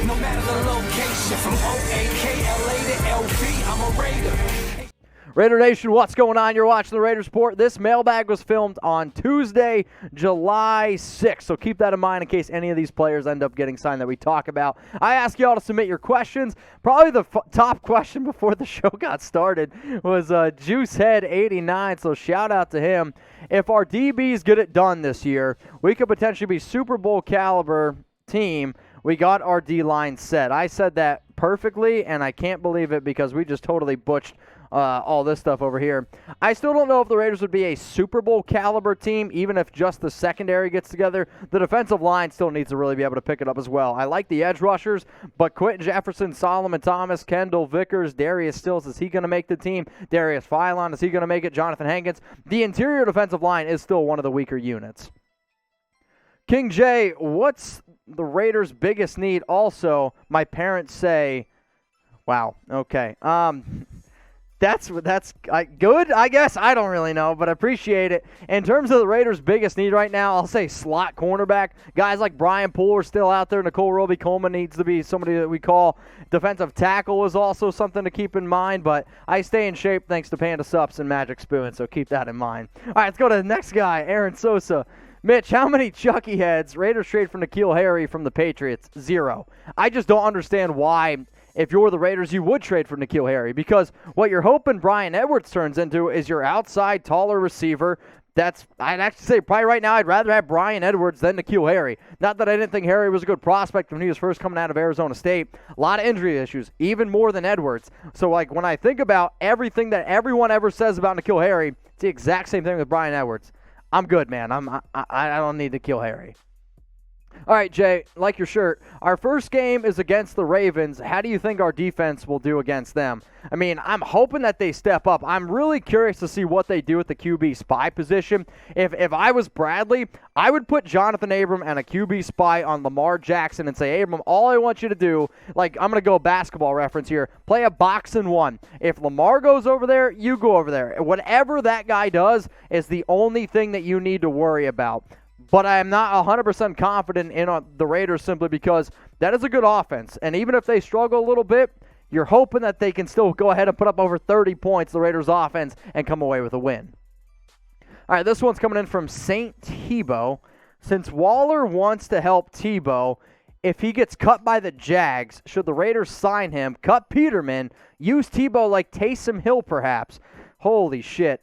No matter the location, from O-A-K-L-A to L-V, I'm a Raider. Raider Nation, what's going on? You're watching the Raiders Report. This mailbag was filmed on Tuesday, July 6th, so keep that in mind in case any of these players end up getting signed that we talk about. I asked y'all to submit your questions. Probably the top question before the show got started was Juicehead89, so shout out to him. If our DBs get it done this year, we could potentially be Super Bowl caliber team. We got our D-line set. I said that perfectly, and I can't believe it because we just totally butched all this stuff over here. I still don't know if the Raiders would be a Super Bowl caliber team, even if just the secondary gets together. The defensive line still needs to really be able to pick it up as well. I like the edge rushers, but Quentin Jefferson, Solomon Thomas, Kendall Vickers, Darius Stills, is he going to make the team? Darius Philon, is he going to make it? Jonathan Hankins. The interior defensive line is still one of the weaker units. King J, what's the Raiders' biggest need? Also, my parents say, wow, okay. That's good, I guess. I don't really know, but I appreciate it. In terms of the Raiders' biggest need right now, I'll say slot cornerback. Guys like Brian Poole are still out there. Nicole Roby-Coleman needs to be somebody that we call. Defensive tackle is also something to keep in mind, but I stay in shape thanks to Panda Sups and Magic Spoon, so keep that in mind. All right, let's go to the next guy, Aaron Sosa. Mitch, how many Chucky heads Raiders trade for N'Keal Harry from the Patriots? 0. I just don't understand why, if you're the Raiders, you would trade for N'Keal Harry, because what you're hoping Brian Edwards turns into is your outside, taller receiver. I'd actually say probably right now I'd rather have Brian Edwards than N'Keal Harry. Not that I didn't think Harry was a good prospect when he was first coming out of Arizona State. A lot of injury issues, even more than Edwards. So, when I think about everything that everyone ever says about N'Keal Harry, it's the exact same thing with Brian Edwards. I'm good, man. I don't need N'Keal Harry. All right, Jay, like your shirt. Our first game is against the Ravens. How do you think our defense will do against them? I mean, I'm hoping that they step up. I'm really curious to see what they do at the QB spy position. If I was Bradley, I would put Jonathan Abram and a QB spy on Lamar Jackson and say, Abram, all I want you to do, I'm going to go basketball reference here, play a box and one. If Lamar goes over there, you go over there. Whatever that guy does is the only thing that you need to worry about. But I am not 100% confident in the Raiders simply because that is a good offense. And even if they struggle a little bit, you're hoping that they can still go ahead and put up over 30 points, the Raiders' offense, and come away with a win. All right, this one's coming in from St. Tebow. Since Waller wants to help Tebow, if he gets cut by the Jags, should the Raiders sign him, cut Peterman, use Tebow like Taysom Hill perhaps? Holy shit.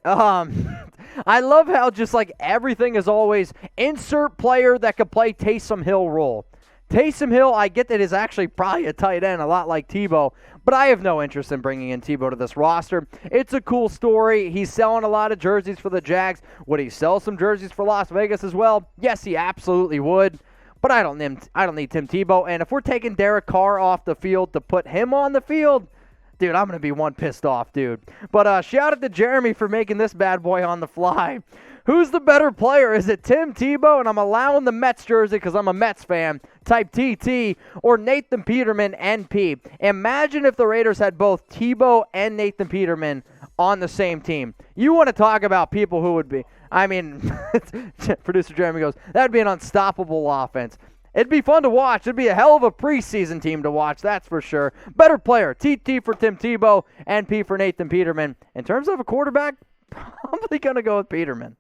I love how just everything is always insert player that could play Taysom Hill role. Taysom Hill, I get that is actually probably a tight end, a lot like Tebow, but I have no interest in bringing in Tebow to this roster. It's a cool story. He's selling a lot of jerseys for the Jags. Would he sell some jerseys for Las Vegas as well? Yes, he absolutely would. But I don't need Tim Tebow. And if we're taking Derek Carr off the field to put him on the field, dude, I'm going to be one pissed off, dude. But shout out to Jeremy for making this bad boy on the fly. Who's the better player? Is it Tim Tebow, and I'm allowing the Mets jersey because I'm a Mets fan, type TT, or Nathan Peterman, NP? Imagine if the Raiders had both Tebow and Nathan Peterman on the same team. You want to talk about people who would be, producer Jeremy goes, that would be an unstoppable offense. It'd be fun to watch. It'd be a hell of a preseason team to watch, that's for sure. Better player, TT for Tim Tebow, NP for Nathan Peterman. In terms of a quarterback, probably going to go with Peterman.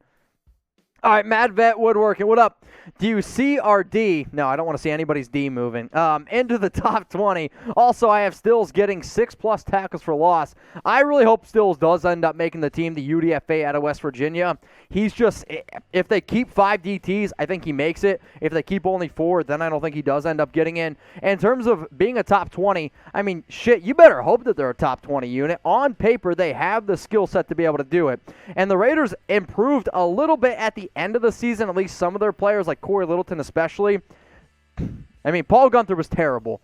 All right, MadVet Woodworking, what up? Do you see our D? No, I don't want to see anybody's D moving. Into the top 20. Also, I have Stills getting 6+ tackles for loss. I really hope Stills does end up making the team, the UDFA out of West Virginia. He's just, if they keep 5 DTs, I think he makes it. If they keep only 4, then I don't think he does end up getting in. And in terms of being a top 20, I mean, shit, you better hope that they're a top 20 unit. On paper, they have the skill set to be able to do it. And the Raiders improved a little bit at the end of the season, at least some of their players, like Corey Littleton especially. I mean, Paul Gunther was terrible.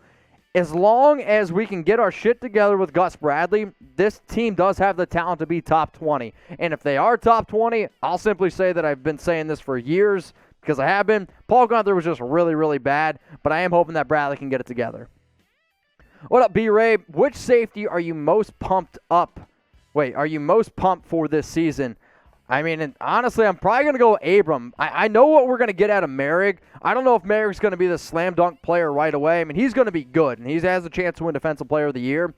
As long as we can get our shit together with Gus Bradley, this team does have the talent to be top 20. And if they are top 20, I'll simply say that I've been saying this for years, because I have been. Paul Gunther was just really, really bad, but I am hoping that Bradley can get it together. What up, B-Ray? Which safety are you most pumped for this season? I mean, and honestly, I'm probably going to go Abram. I know what we're going to get out of Merrick. I don't know if Merrick's going to be the slam dunk player right away. I mean, he's going to be good, and he has a chance to win Defensive Player of the Year.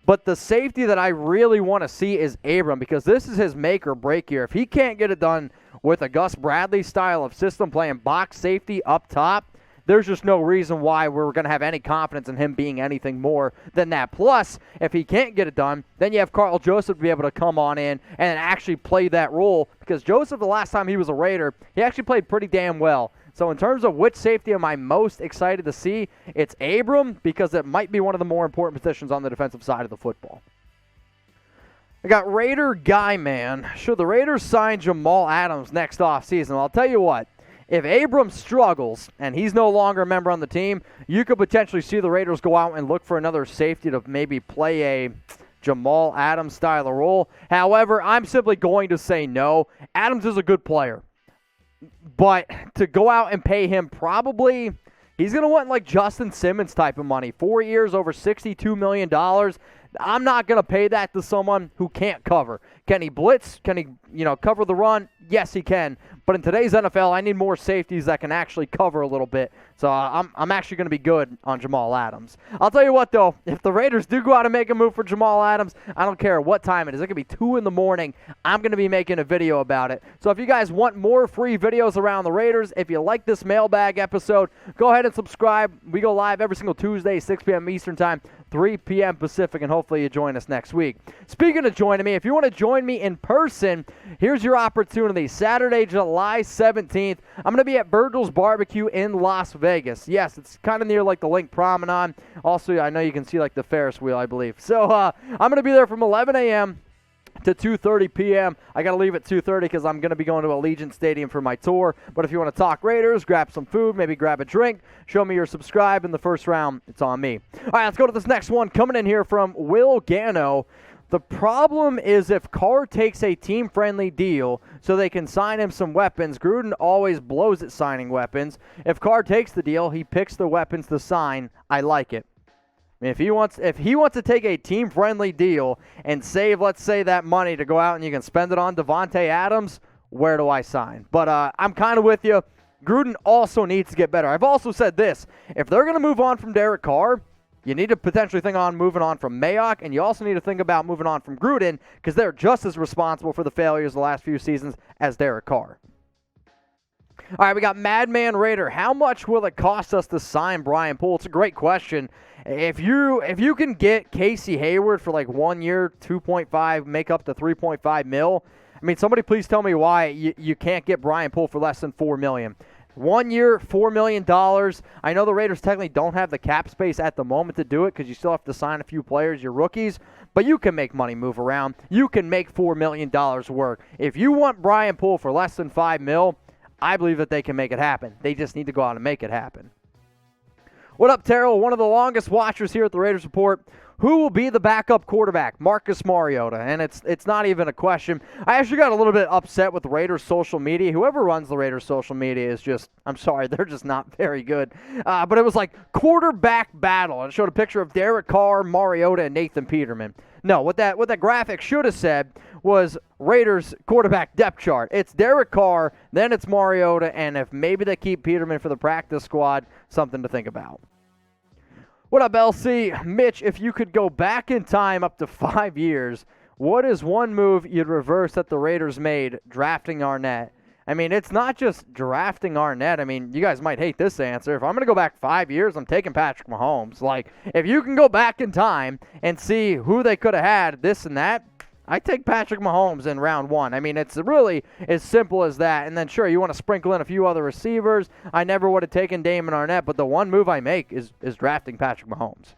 But the safety that I really want to see is Abram, because this is his make or break year. If he can't get it done with a Gus Bradley style of system, playing box safety up top, there's just no reason why we're going to have any confidence in him being anything more than that. Plus, if he can't get it done, then you have Carl Joseph to be able to come on in and actually play that role, because Joseph, the last time he was a Raider, he actually played pretty damn well. So in terms of which safety am I most excited to see, it's Abram, because it might be one of the more important positions on the defensive side of the football. I got Raider Guy Man. Should the Raiders sign Jamal Adams next offseason? Well, I'll tell you what. If Abram struggles and he's no longer a member on the team, you could potentially see the Raiders go out and look for another safety to maybe play a Jamal Adams style of role. However, I'm simply going to say no. Adams is a good player. But to go out and pay him, probably he's going to want like Justin Simmons type of money. 4 years, over $62 million. I'm not going to pay that to someone who can't cover. Can he blitz? Can he, cover the run? Yes, he can. But in today's NFL, I need more safeties that can actually cover a little bit. So I'm actually going to be good on Jamal Adams. I'll tell you what, though. If the Raiders do go out and make a move for Jamal Adams, I don't care what time it is. It could be 2 in the morning. I'm going to be making a video about it. So if you guys want more free videos around the Raiders, if you like this mailbag episode, go ahead and subscribe. We go live every single Tuesday, 6 p.m. Eastern Time, 3 p.m. Pacific, and hopefully you join us next week. Speaking of joining me, if you want to join me in person, here's your opportunity. Saturday, July 17th, I'm going to be at Virgil's Barbecue in Las Vegas. Yes, it's kind of near like the Link Promenade. Also, I know you can see like the Ferris wheel, I believe. So I'm going to be there from 11 a.m. to 2:30 p.m. I got to leave at 2:30 because I'm going to be going to Allegiant Stadium for my tour. But if you want to talk Raiders, grab some food, maybe grab a drink, show me you're subscribed in the first round, it's on me. All right, let's go to this next one. Coming in here from Will Gano. The problem is if Carr takes a team-friendly deal so they can sign him some weapons, Gruden always blows at signing weapons. If Carr takes the deal, he picks the weapons to sign. I like it. I mean, if he wants to take a team-friendly deal and save, let's say, that money to go out and you can spend it on Devontae Adams, where do I sign? But I'm kind of with you. Gruden also needs to get better. I've also said this. If they're going to move on from Derek Carr, you need to potentially think on moving on from Mayock, and you also need to think about moving on from Gruden because they're just as responsible for the failures the last few seasons as Derek Carr. All right, we got Madman Raider. How much will it cost us to sign Brian Poole? It's a great question. If you can get Casey Hayward for like 1 year, 2.5, make up to 3.5 mil, I mean, somebody please tell me why you can't get Brian Poole for less than $4 million. 1 year, $4 million. I know the Raiders technically don't have the cap space at the moment to do it because you still have to sign a few players, your rookies, but you can make money move around. You can make $4 million work. If you want Brian Poole for less than $5 million, I believe that they can make it happen. They just need to go out and make it happen. What up, Terrell? One of the longest watchers here at the Raiders Report. Who will be the backup quarterback? Marcus Mariota. And it's not even a question. I actually got a little bit upset with the Raiders' social media. Whoever runs the Raiders' social media is just, I'm sorry, they're just not very good. But it was like quarterback battle. And it showed a picture of Derek Carr, Mariota, and Nathan Peterman. No, what that graphic should have said was Raiders quarterback depth chart. It's Derek Carr, then it's Mariota, and if maybe they keep Peterman for the practice squad, something to think about. What up, LC? Mitch, if you could go back in time up to 5 years, what is one move you'd reverse that the Raiders made drafting Arnett? I mean, it's not just drafting Arnett. I mean, you guys might hate this answer. If I'm going to go back 5 years, I'm taking Patrick Mahomes. Like, if you can go back in time and see who they could have had, this and that, I take Patrick Mahomes in round 1. I mean, it's really as simple as that. And then, sure, you want to sprinkle in a few other receivers. I never would have taken Damon Arnett, but the one move I make is drafting Patrick Mahomes.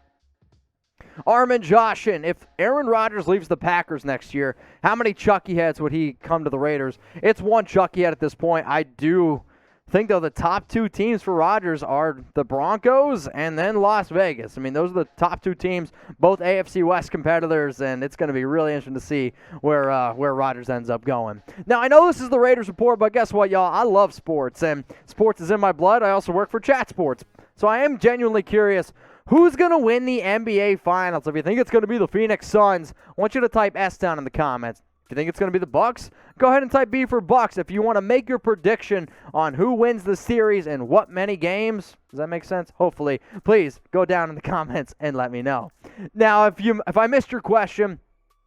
Arman Joshan, if Aaron Rodgers leaves the Packers next year, how many Chucky heads would he come to the Raiders? It's one Chucky head at this point. I do think, though, the top 2 teams for Rodgers are the Broncos and then Las Vegas. I mean, those are the top 2 teams, both AFC West competitors, and it's going to be really interesting to see where Rodgers ends up going. Now, I know this is the Raiders Report, but guess what, y'all? I love sports, and sports is in my blood. I also work for Chat Sports. So I am genuinely curious, who's going to win the NBA Finals? If you think it's going to be the Phoenix Suns, I want you to type S down in the comments. If you think it's going to be the Bucks, go ahead and type B for Bucks. If you want to make your prediction on who wins the series and what many games, does that make sense? Hopefully. Please go down in the comments and let me know. Now, if I missed your question,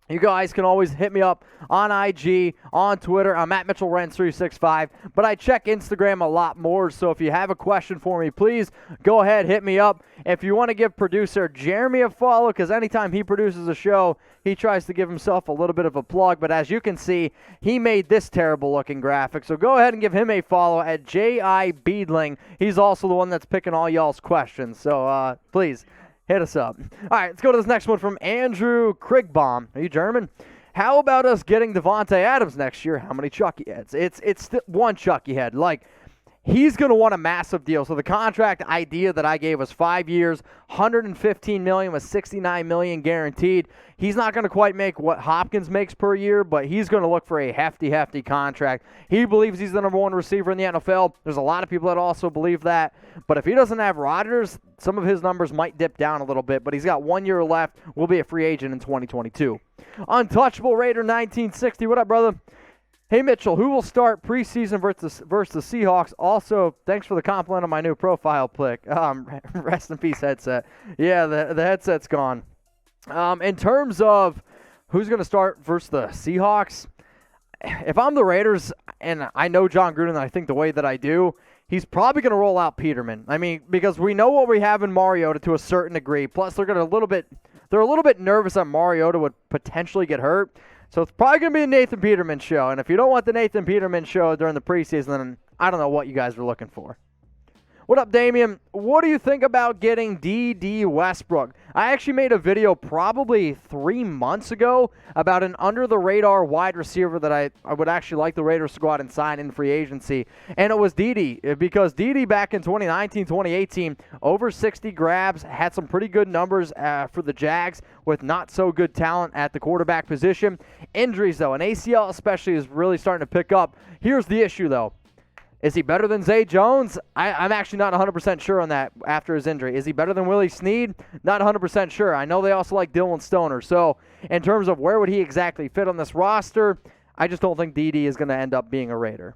you guys can always hit me up on IG, on Twitter. I'm at Mitchell Renz 365, but I check Instagram a lot more, so if you have a question for me, please go ahead, hit me up. If you want to give producer Jeremy a follow, because anytime he produces a show, he tries to give himself a little bit of a plug, but as you can see, he made this terrible-looking graphic, so go ahead and give him a follow at J.I. Beedling. He's also the one that's picking all y'all's questions, so please hit us up. All right, let's go to this next one from Andrew Krigbaum. Are you German? How about us getting Devontae Adams next year? How many Chucky heads? It's one Chucky head. Like, he's going to want a massive deal. So the contract idea that I gave was 5 years, $115 million with $69 million guaranteed. He's not going to quite make what Hopkins makes per year, but he's going to look for a hefty contract. He believes he's the number one receiver in the NFL. There's a lot of people that also believe that. But if he doesn't have Rodgers, some of his numbers might dip down a little bit. But he's got 1 year left. Will be a free agent in 2022. Untouchable Raider 1960. What up, brother? Hey, Mitchell, who will start preseason versus the Seahawks? Also, thanks for the compliment on my new profile pic. Rest in peace, headset. Yeah, the headset's gone. In terms of who's going to start versus the Seahawks, if I'm the Raiders, and I know John Gruden, I think the way that I do, he's probably going to roll out Peterman. I mean, because we know what we have in Mariota to a certain degree. Plus, they're a little bit nervous that Mariota would potentially get hurt. So it's probably going to be a Nathan Peterman show. And if you don't want the Nathan Peterman show during the preseason, then I don't know what you guys are looking for. What up, Damian? What do you think about getting D.D. Westbrook? I actually made a video probably 3 months ago about an under-the-radar wide receiver that I would actually like the Raiders to go out and sign in free agency. And it was D.D. because D.D. back in 2019, 2018, over 60 grabs, had some pretty good numbers for the Jags with not-so-good talent at the quarterback position. Injuries, though, and ACL especially is really starting to pick up. Here's the issue, though. Is he better than Zay Jones? I'm actually not 100% sure on that after his injury. Is he better than Willie Snead? Not 100% sure. I know they also like Dylan Stoner. So in terms of where would he exactly fit on this roster, I just don't think D.D. is going to end up being a Raider.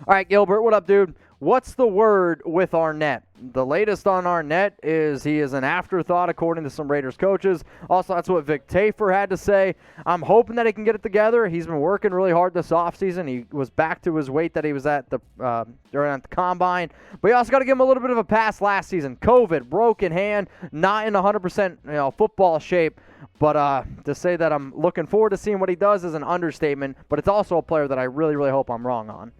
All right, Gilbert, what up, dude? What's the word with Arnett? The latest on Arnett is he is an afterthought, according to some Raiders coaches. Also, that's what Vic Tafur had to say. I'm hoping that he can get it together. He's been working really hard this offseason. He was back to his weight that he was at during the combine. But you also got to give him a little bit of a pass last season. COVID, broken hand, not in 100% football shape. But to say that I'm looking forward to seeing what he does is an understatement. But it's also a player that I really, really hope I'm wrong on.